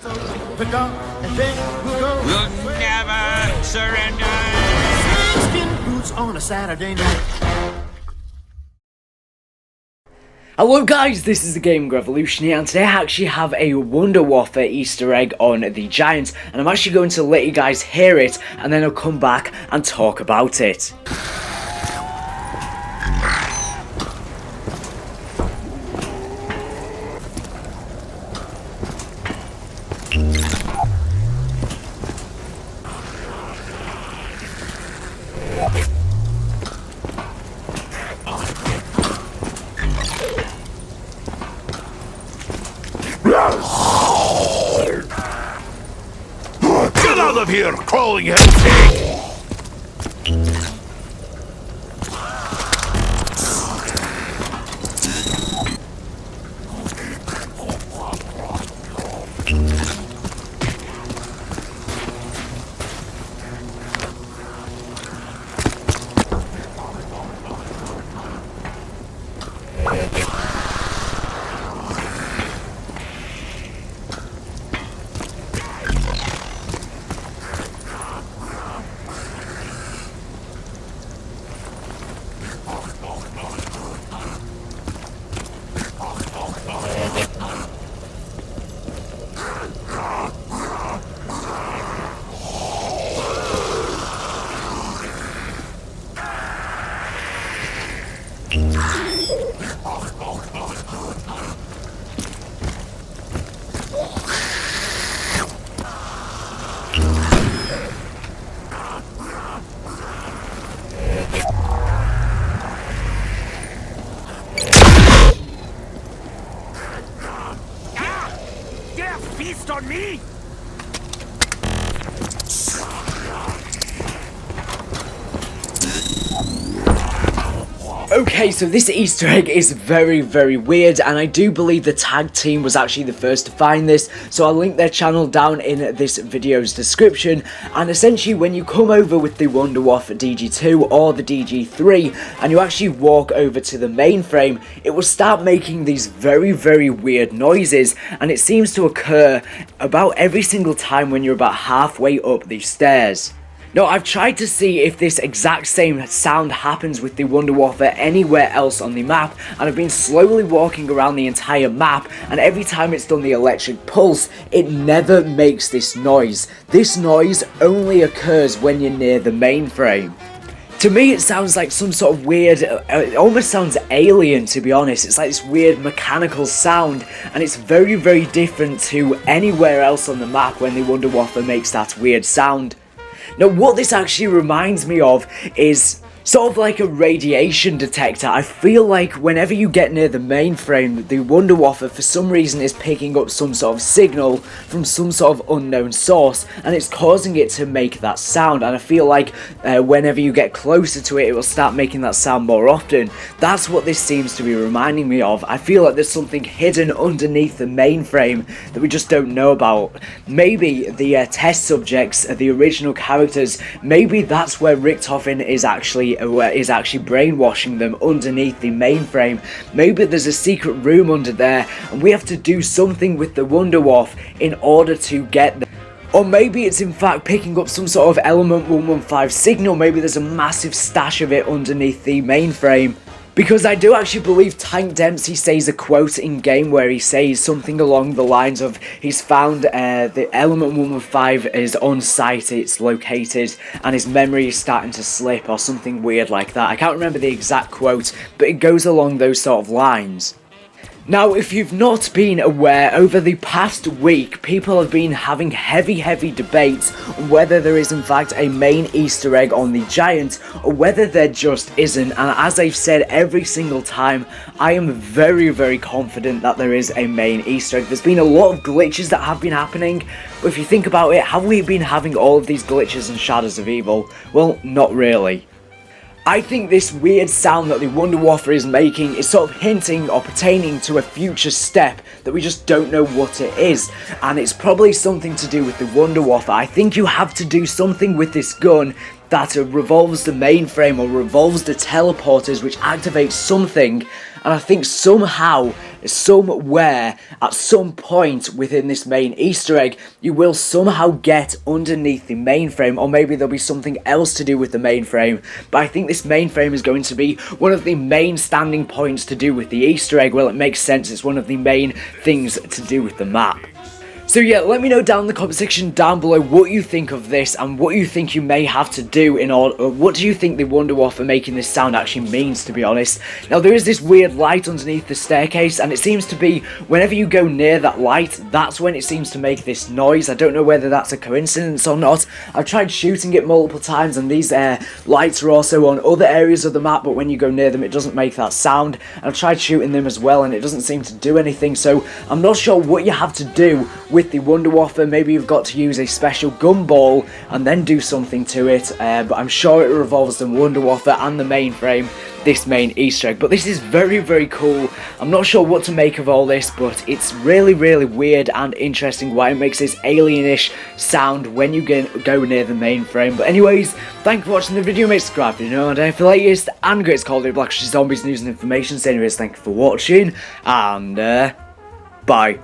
Pick up and then we'll go. We'll never surrender. Skin boots on a Saturday night. Hello guys, this is the Gaming Revolution here, and today I actually have a WUNDERWAFFE Easter egg on the Giant, and I'm actually going to let you guys hear it, and then I'll come back and talk about it. Get out of here, crawling head pig! Feast on me! Okay, so this Easter egg is very weird, and I do believe the tag team was actually the first to find this, so I'll link their channel down in this video's description. And essentially, when you come over with the WUNDERWAFFE DG-2 or the DG-3 and you actually walk over to the mainframe, it will start making these very weird noises, and it seems to occur about every single time when you're about halfway up these stairs. Now, I've tried to see if this exact same sound happens with the WUNDERWAFFE anywhere else on the map, and I've been slowly walking around the entire map, and every time it's done the electric pulse, it never makes this noise. This noise only occurs when you're near the mainframe. To me, it sounds like some sort of weird, it almost sounds alien, to be honest. It's like this weird mechanical sound, and it's very different to anywhere else on the map when the WUNDERWAFFE makes that weird sound. Now, what this actually reminds me of is sort of like a radiation detector. I feel like whenever you get near the mainframe, the WUNDERWAFFE for some reason is picking up some sort of signal from some sort of unknown source, and it's causing it to make that sound. And I feel like whenever you get closer to it, it will start making that sound more often. That's what this seems to be reminding me of. I feel like there's something hidden underneath the mainframe that we just don't know about. Maybe the test subjects, the original characters, maybe that's where Richtofen is actually brainwashing them underneath the mainframe. Maybe there's a secret room under there, and we have to do something with the WUNDERWAFFE in order to get them. Or maybe it's in fact picking up some sort of element 115 signal. Maybe there's a massive stash of it underneath the mainframe. Because I do actually believe Tank Dempsey says a quote in game where he says something along the lines of he's found the element 115 is on site, it's located, and his memory is starting to slip or something weird like that. I can't remember the exact quote, but it goes along those sort of lines. Now, if you've not been aware, over the past week, people have been having heavy debates on whether there is in fact a main Easter egg on the Giant, or whether there just isn't. And as I've said every single time, I am very confident that there is a main Easter egg. There's been a lot of glitches that have been happening, but if you think about it, have we been having all of these glitches in Shadows of Evil? Well, not really. I think this weird sound that the WUNDERWAFFE is making is sort of hinting or pertaining to a future step that we just don't know what it is, and it's probably something to do with the WUNDERWAFFE. I think you have to do something with this gun that revolves the mainframe or revolves the teleporters, which activates something, and I think somehow somewhere at some point within this main Easter egg, you will somehow get underneath the mainframe, or maybe there'll be something else to do with the mainframe. But I think this mainframe is going to be one of the main standing points to do with the Easter egg. Well, it makes sense, it's one of the main things to do with the map. So yeah, let me know down in the comment section down below what you think of this and what you think you may have to do in order, what do you think the WUNDERWAFFE making this sound actually means, to be honest. Now there is this weird light underneath the staircase, and it seems to be whenever you go near that light, that's when it seems to make this noise. I don't know whether that's a coincidence or not. I've tried shooting it multiple times, and these lights are also on other areas of the map, but when you go near them it doesn't make that sound. And I've tried shooting them as well and it doesn't seem to do anything, so I'm not sure what you have to do with the WUNDERWAFFE. Maybe you've got to use a special gumball and then do something to it, but I'm sure it revolves the WUNDERWAFFE and the mainframe, this main Easter egg. But this is very, very cool. I'm not sure what to make of all this, but it's really, really weird and interesting why it makes this alienish sound when you go near the mainframe. But anyways, thank you for watching the video, mate. Subscribe if you know, and for the latest and greatest Call of Duty Black Zombies news and information. So anyways, thank you for watching, and bye.